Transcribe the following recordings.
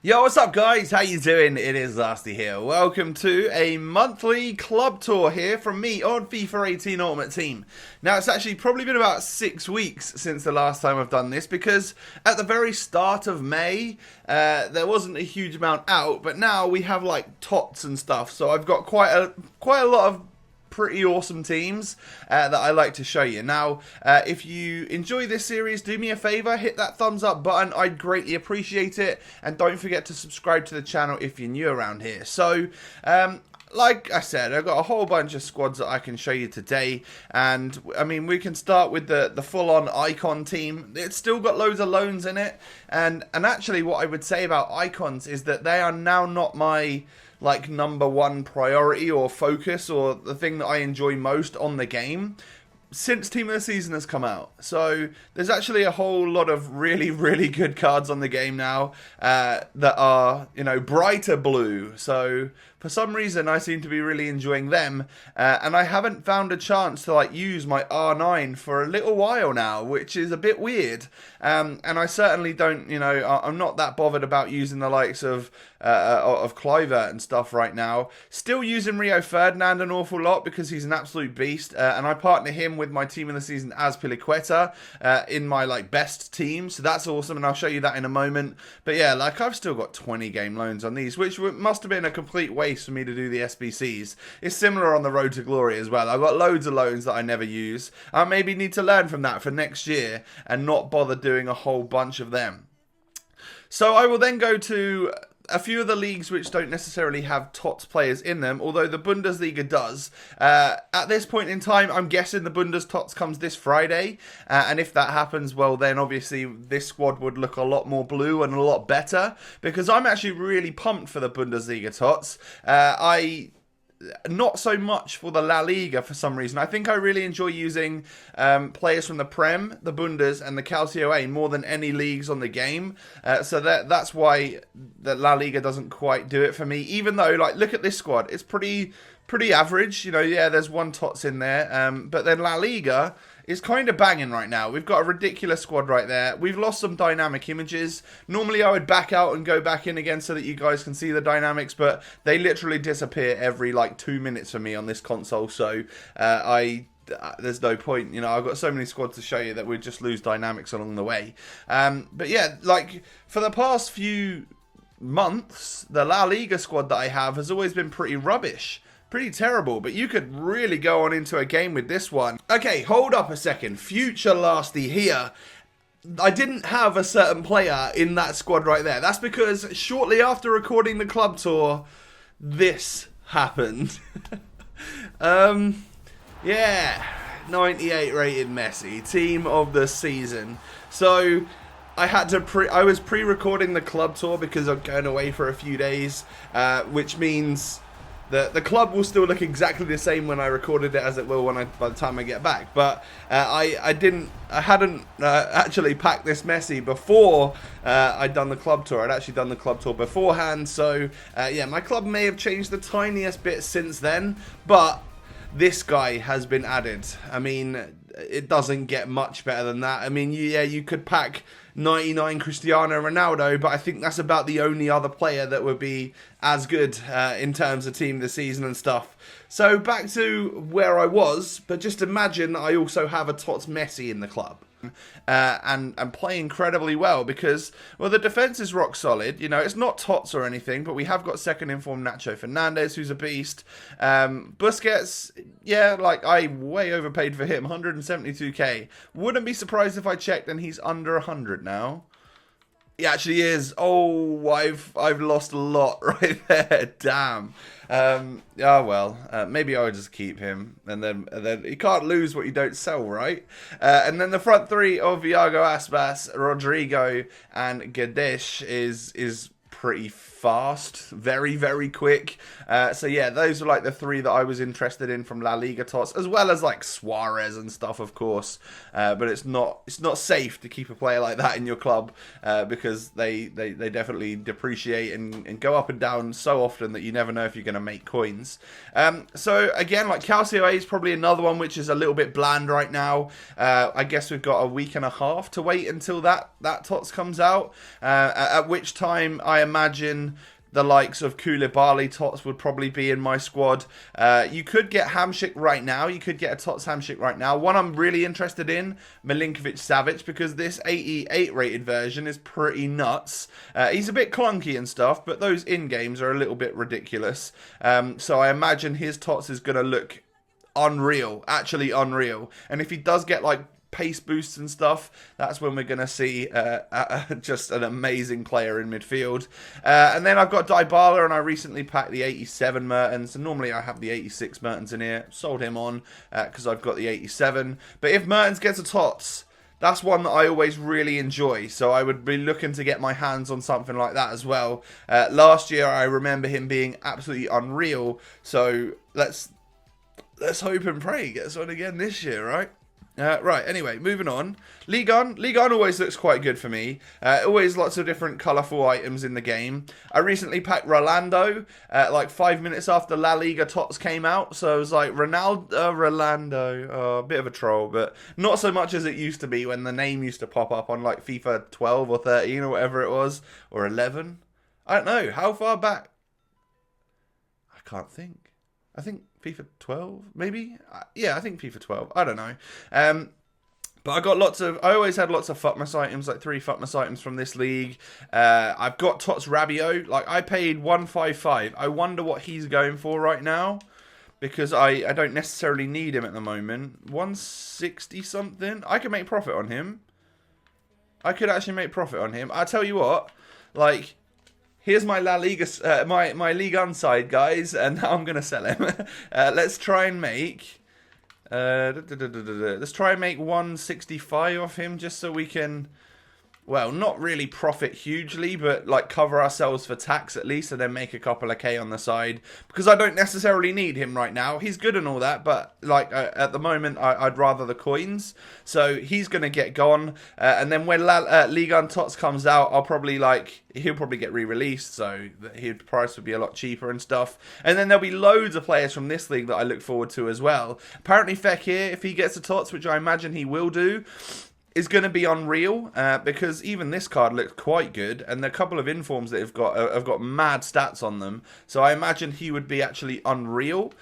Yo, what's up guys? How you doing? It is Lasty here. Welcome to a monthly club tour here from me on FIFA 18 Ultimate Team. Now, it's actually probably been about 6 weeks since the last time I've done this because at the very start of May, there wasn't a huge amount out, but now we have like TOTS and stuff, so I've got quite a lot of pretty awesome teams that I like to show you. Now, if you enjoy this series, do me a favor, hit that thumbs up button. I'd greatly appreciate it. And don't forget to subscribe to the channel if you're new around here. So, like I said, I've got a whole bunch of squads that I can show you today. And, I mean, we can start with the full-on icon team. It's still got loads of loans in it. And actually, what I would say about icons is that they are now not my like #1 priority or focus or the thing that I enjoy most on the game since Team of the Season has come out. So there's actually a whole lot of really, really good cards on the game now that are, you know, brighter blue. So for some reason I seem to be really enjoying them, and I haven't found a chance to like use my R9 for a little while now, which is a bit weird. And I certainly don't, you know, I'm not that bothered about using the likes of Kluivert and stuff right now. Still using Rio Ferdinand an awful lot because he's an absolute beast, and I partner him with my Team of the Season as Piliqueta in my like best team, so that's awesome, and I'll show you that in a moment. But yeah, like I've still got 20 game loans on these, which must have been a complete waste for me to do the SBCs. It's similar on the Road to Glory as well. I've got loads of loans that I never use. I maybe need to learn from that for next year and not bother doing a whole bunch of them. So I will then go to a few of the leagues which don't necessarily have TOTS players in them, although the Bundesliga does. At this point in time, I'm guessing the Bundes TOTS comes this Friday, and if that happens, well then obviously this squad would look a lot more blue and a lot better, because I'm actually really pumped for the Bundesliga TOTS. Not so much for the La Liga for some reason. I think I really enjoy using players from the Prem, the Bundes, and the Calcio A more than any leagues on the game. So that's why the La Liga doesn't quite do it for me. Even though, like, look at this squad. It's pretty average. You know, yeah, there's one TOTS in there. But then La Liga is kind of banging right now. We've got a ridiculous squad right there. We've lost some dynamic images. Normally I would back out and go back in again so that you guys can see the dynamics, but they literally disappear every like 2 minutes for me on this console. So there's no point, you know. I've got so many squads to show you that we'd just lose dynamics along the way. But yeah, like for the past few months, the La Liga squad that I have has always been pretty rubbish. Pretty terrible, but you could really go on into a game with this one. Okay, hold up a second. Future Lasty here. I didn't have a certain player in that squad right there. That's because shortly after recording the club tour, this happened. Yeah, 98 rated Messi, team of the season. So I had to I was pre-recording the club tour because I'm going away for a few days, which means the club will still look exactly the same when I recorded it as it will by the time I get back. But I hadn't actually packed this Messi before I'd done the club tour. I'd actually done the club tour beforehand. So yeah, my club may have changed the tiniest bit since then, but this guy has been added. I mean, it doesn't get much better than that. I mean, yeah, you could pack 99 Cristiano Ronaldo, but I think that's about the only other player that would be as good in terms of team this season and stuff. So back to where I was, but just imagine I also have a Tots Messi in the club. And play incredibly well because, well, the defense is rock solid. You know, it's not Tots or anything, but we have got second informed Nacho Fernandez, who's a beast. Busquets, yeah, like I way overpaid for him, 172k. Wouldn't be surprised if I checked and he's under 100 now. He actually is. Oh, I've lost a lot right there. Damn. Well, maybe I'll just keep him, and then you can't lose what you don't sell, right? And then the front three of Iago Aspas, Rodrigo, and Gadesh is pretty fast, very, very quick. So yeah, those are like the three that I was interested in from La Liga TOTS, as well as like Suarez and stuff, of course. But it's not safe to keep a player like that in your club because they definitely depreciate and go up and down so often that you never know if you're going to make coins. So again, like Calcio A is probably another one which is a little bit bland right now. I guess we've got a week and a half to wait until that TOTS comes out, at which time I imagine the likes of Koulibaly Tots would probably be in my squad. You could get Hamsik right now. You could get a Tots Hamsik right now. One I'm really interested in, Milinkovic-Savic, because this 88 rated version is pretty nuts. He's a bit clunky and stuff, but those in-games are a little bit ridiculous. So I imagine his Tots is going to look unreal, actually unreal. And if he does get like pace boosts and stuff, that's when we're going to see just an amazing player in midfield. And then I've got Dybala, and I recently packed the 87 Mertens, and normally I have the 86 Mertens in here. Sold him on because I've got the 87. But if Mertens gets a Tots, that's one that I always really enjoy, so I would be looking to get my hands on something like that as well. Last year I remember him being absolutely unreal, so let's hope and pray he gets one again this year, right? Right, anyway, moving on. Ligue 1 always looks quite good for me. Always lots of different colourful items in the game. I recently packed Rolando, like 5 minutes after La Liga Tots came out. So it was like, Rolando, a bit of a troll, but not so much as it used to be when the name used to pop up on like FIFA 12 or 13 or whatever it was, or 11. I don't know, how far back? I can't think. I think FIFA 12, maybe? Yeah, I think FIFA 12. I don't know. But I always had lots of FUTWIZ items, like 3 FUTWIZ items from this league. I've got Tots Rabiot. Like, I paid 155. I wonder what he's going for right now, because I don't necessarily need him at the moment. 160 something. I can make profit on him. I could actually make profit on him. I tell you what, like, here's my La Liga, my Ligue 1 side, guys, and now I'm gonna sell him. Let's try and make, let's try and make 165 off him, just so we can, well, not really profit hugely, but like cover ourselves for tax at least, and then make a couple of K on the side, because I don't necessarily need him right now. He's good and all that, but like at the moment, I'd rather the coins. So he's gonna get gone, and then when Ligue 1 Tots comes out, he'll probably get re-released, so his price would be a lot cheaper and stuff. And then there'll be loads of players from this league that I look forward to as well. Apparently Fekir, if he gets a Tots, which I imagine he will do, is going to be unreal, because even this card looks quite good, and the couple of informs that have got mad stats on them, so I imagine he would be actually unreal.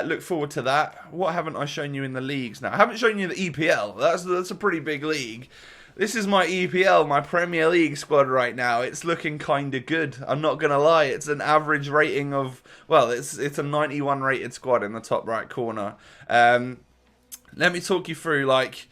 Look forward to that. What haven't I shown you in the leagues now? I haven't shown you the EPL. That's a pretty big league. This is my EPL, my Premier League squad right now. It's looking kind of good. I'm not going to lie. It's an average rating of, well, it's a 91 rated squad in the top right corner. Let me talk you through, like,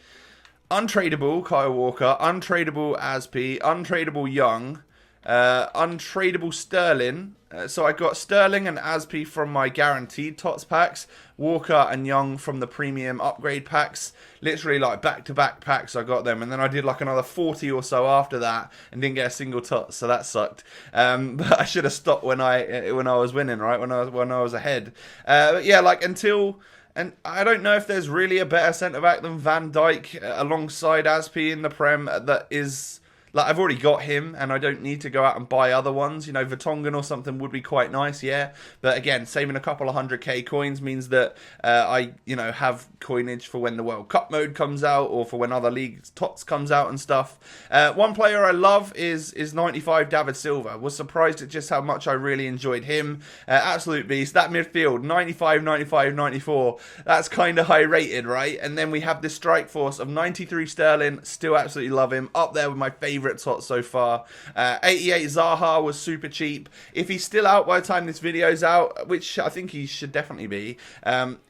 untradeable Kyle Walker, untradeable Aspi, untradeable Young, untradeable Sterling. So I got Sterling and Aspi from my guaranteed Tots packs, Walker and Young from the premium upgrade packs. Literally like back-to-back packs I got them, and then I did like another 40 or so after that and didn't get a single Tots, so that sucked. But I should have stopped when I was winning, right? When I was ahead. But yeah, like until. And I don't know if there's really a better centre-back than Van Dijk alongside Aspi in the Prem that is, like, I've already got him and I don't need to go out and buy other ones. You know, Vertonghen or something would be quite nice, yeah. But again, saving a couple of 100k coins means that I, have coinage for when the World Cup mode comes out or for when other leagues Tots comes out and stuff. One player I love is 95 David Silva. Was surprised at just how much I really enjoyed him. Absolute beast. That midfield, 95, 95, 94. That's kind of high rated, right? And then we have this strike force of 93 Sterling. Still absolutely love him. Up there with my favourite Tots so far. 88 Zaha was super cheap. If he's still out by the time this video's out, which I think he should definitely be,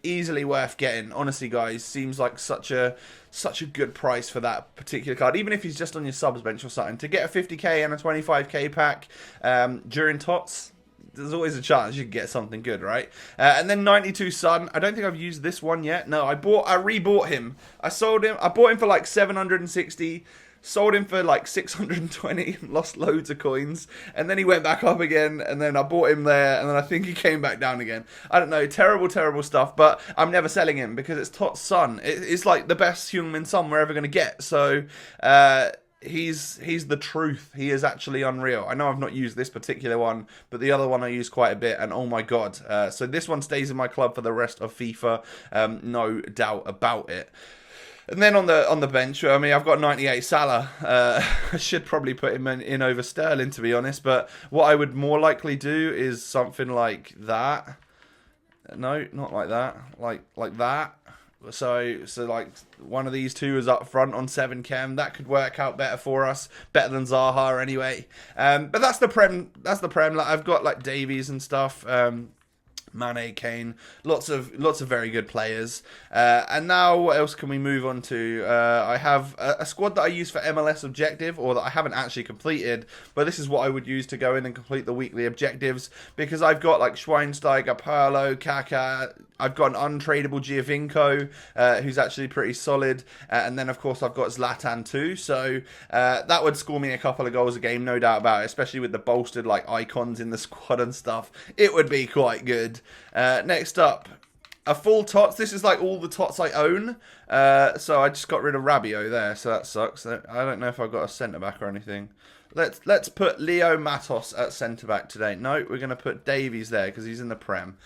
easily worth getting. Honestly, guys, seems like such a good price for that particular card, even if he's just on your subs bench or something. To get a 50k and a 25k pack during Tots, there's always a chance you can get something good, right? And then 92 Son. I don't think I've used this one yet. No, I rebought him. I bought him for like 760. Sold him for like 620, lost loads of coins, and then he went back up again, and then I bought him there, and then I think he came back down again. I don't know, terrible stuff, but I'm never selling him because it's Tots Son. It's like the best Heung-min Son we're ever going to get, so he's the truth. He is actually unreal. I know I've not used this particular one, but the other one I use quite a bit, and oh my god. So this one stays in my club for the rest of FIFA, no doubt about it. And then on the bench, I mean, I've got 98 Salah. I should probably put him in over Sterling, to be honest. But what I would more likely do is something like that. No, not like that. Like that. So like one of these two is up front on 7 chem. That could work out better for us, better than Zaha anyway. But that's the Prem. That's the Prem. Like, I've got like Davies and stuff. Mane, Kane, lots of very good players. And now what else can we move on to? I have a squad that I use for MLS objective, or that I haven't actually completed, but this is what I would use to go in and complete the weekly objectives, because I've got like Schweinsteiger, Pirlo, Kaká. I've got an untradeable Giovinco, who's actually pretty solid. And then, of course, I've got Zlatan too. So that would score me a couple of goals a game, no doubt about it, especially with the bolstered like icons in the squad and stuff. It would be quite good. Next up, a full Tots. This is like all the Tots I own. So I just got rid of Rabiot there, so that sucks. I don't know if I've got a centre-back or anything. Let's put Leo Matos at centre-back today. No, we're going to put Davies there because he's in the Prem.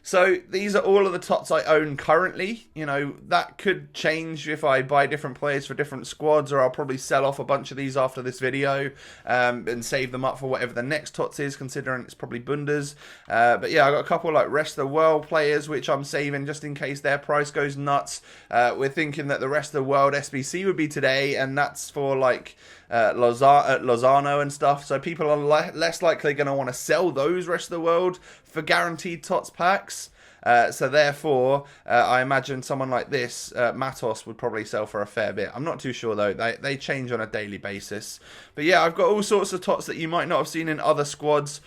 So these are all of the Tots I own currently. You know, that could change if I buy different players for different squads, or I'll probably sell off a bunch of these after this video and save them up for whatever the next Tots is, considering it's probably Bundes. But yeah, I got a couple like rest of the world players, which I'm saving just in case their price goes nuts. We're thinking that the rest of the world SBC would be today, and that's for like Lozano and stuff. So people are less likely going to want to sell those rest of the world for guaranteed Tots packs. So therefore, I imagine someone like this, Matos, would probably sell for a fair bit. I'm not too sure though. They change on a daily basis. But yeah, I've got all sorts of Tots that you might not have seen in other squads.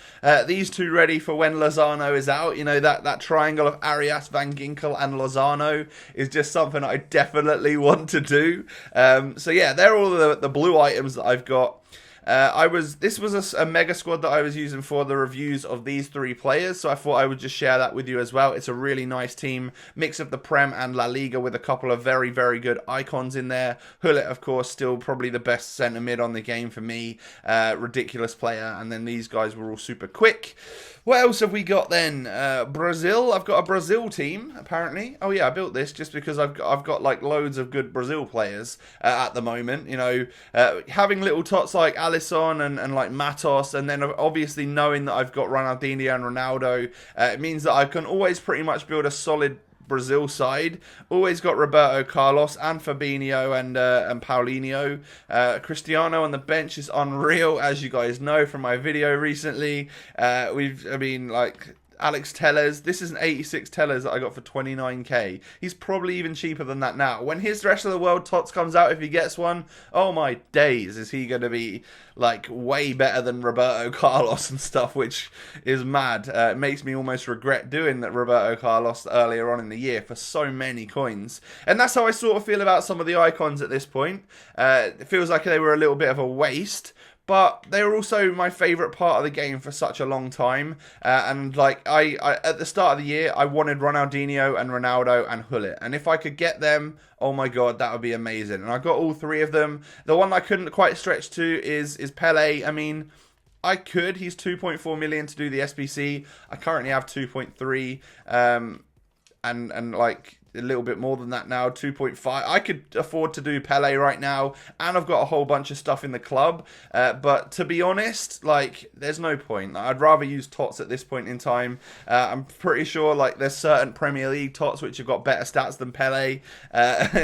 These two ready for when Lozano is out. You know, that triangle of Arias, Van Ginkel and Lozano is just something I definitely want to do. So yeah, they're all the blue items that I've got. This was a mega squad that I was using for the reviews of these three players, so I thought I would just share that with you as well. It's a really nice team, mix of the Prem and La Liga with a couple of very, very good icons in there. Hullet, of course, still probably the best centre mid on the game for me. Ridiculous player, and then these guys were all super quick. What else have we got then? Brazil. I've got a Brazil team, apparently. Oh yeah, I built this just because I've got like loads of good Brazil players at the moment. You know, having little Tots like Alisson and like Matos, and then obviously knowing that I've got Ronaldinho and Ronaldo, it means that I can always pretty much build a solid Brazil side. Always got Roberto Carlos and Fabinho and Paulinho. Cristiano on the bench is unreal, as you guys know from my video recently. Like Alex Tellez. This is an 86 Tellez that I got for 29k. He's probably even cheaper than that now. When his rest of the world Tots comes out, if he gets one, oh my days, is he going to be like way better than Roberto Carlos and stuff, which is mad. It makes me almost regret doing that Roberto Carlos earlier on in the year for so many coins. And that's how I sort of feel about some of the icons at this point. It feels like they were a little bit of a waste. But they were also my favourite part of the game for such a long time. And like I at the start of the year, I wanted Ronaldinho and Ronaldo and Hullet. And if I could get them, oh my god, that would be amazing. And I got all three of them. The one I couldn't quite stretch to is Pele. I mean, I could. He's 2.4 million to do the SBC. I currently have 2.3. And like a little bit more than that now, 2.5. I could afford to do Pele right now, and I've got a whole bunch of stuff in the club. But to be honest, like, there's no point. I'd rather use Tots at this point in time. I'm pretty sure like there's certain Premier League Tots which have got better stats than Pele,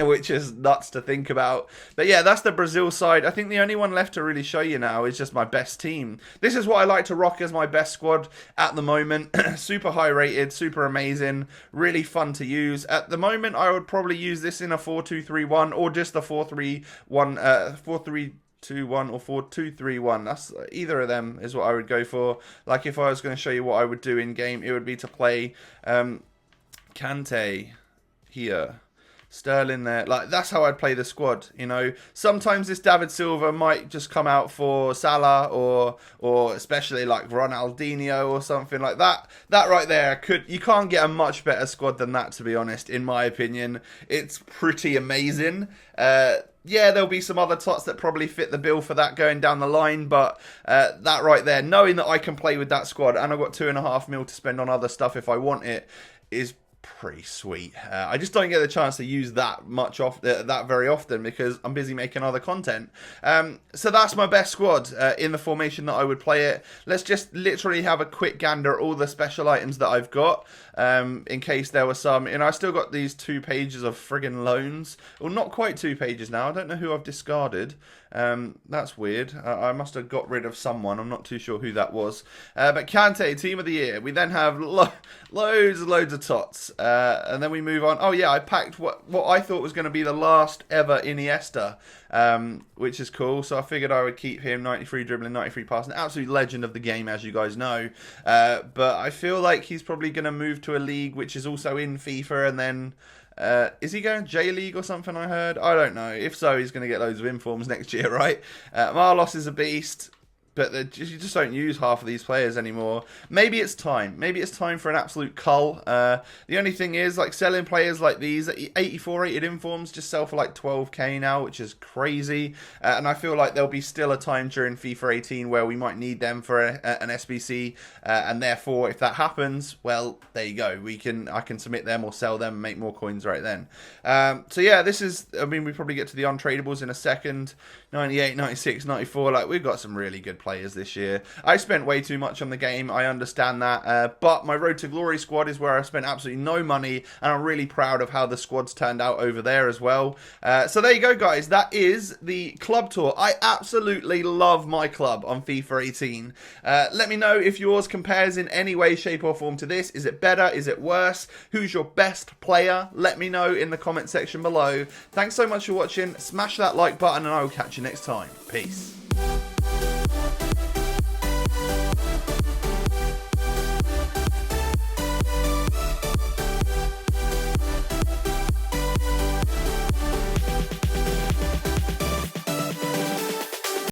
which is nuts to think about. But yeah, that's the Brazil side. I think the only one left to really show you now is just my best team. This is what I like to rock as my best squad at the moment. Super high rated, super amazing, really fun to use. At the moment, I would probably use this in a 4-2-3-1 or just a 4-3-1, 4-3-2-1 or 4-2-3-1. That's either of them is what I would go for. Like if I was going to show you what I would do in game, it would be to play Kante here, Sterling there. Like, that's how I'd play the squad, you know. Sometimes this David Silva might just come out for Salah or especially like Ronaldinho or something like that. That right there, you can't get a much better squad than that, to be honest, in my opinion. It's pretty amazing. Yeah, there'll be some other Tots that probably fit the bill for that going down the line, but that right there, knowing that I can play with that squad and I've got 2.5 mil to spend on other stuff if I want it, is pretty sweet. I just don't get the chance to use that much that very often because I'm busy making other content. So that's my best squad in the formation that I would play it. Let's just literally have a quick gander at all the special items that I've got, in case there were some. And I still got these 2 pages of friggin' loans. Well, not quite 2 pages now. I don't know who I've discarded. That's weird. I must have got rid of someone. I'm not too sure who that was. But Kante, team of the year. We then have loads of tots. And then we move on. Oh yeah, I packed what I thought was going to be the last ever Iniesta, which is cool. So I figured I would keep him. 93 dribbling, 93 passing. Absolute legend of the game, as you guys know. But I feel like he's probably going to move to a league which is also in FIFA, and then is he going J-League or something, I heard? I don't know. If so, he's going to get loads of informs next year, right? Marlos is a beast, but you just don't use half of these players anymore. Maybe it's time. Maybe it's time for an absolute cull. The only thing is, like, selling players like these, 84 rated informs just sell for like 12k now, which is crazy. And I feel like there'll be still a time during FIFA 18 where we might need them for an SBC. And therefore, if that happens, well, there you go. I can submit them or sell them and make more coins right then. So yeah, this is, I mean, we probably get to the untradables in a second. 98, 96, 94, like, we've got some really good players this year. I spent way too much on the game, I understand that, but my Road to Glory squad is where I spent absolutely no money, and I'm really proud of how the squad's turned out over there as well. So there you go, guys. That is the club tour. I absolutely love my club on FIFA 18. Let me know if yours compares in any way, shape or form to this. Is it better? Is it worse? Who's your best player? Let me know in the comment section below. Thanks so much for watching. Smash that like button and I will catch you next time. Peace.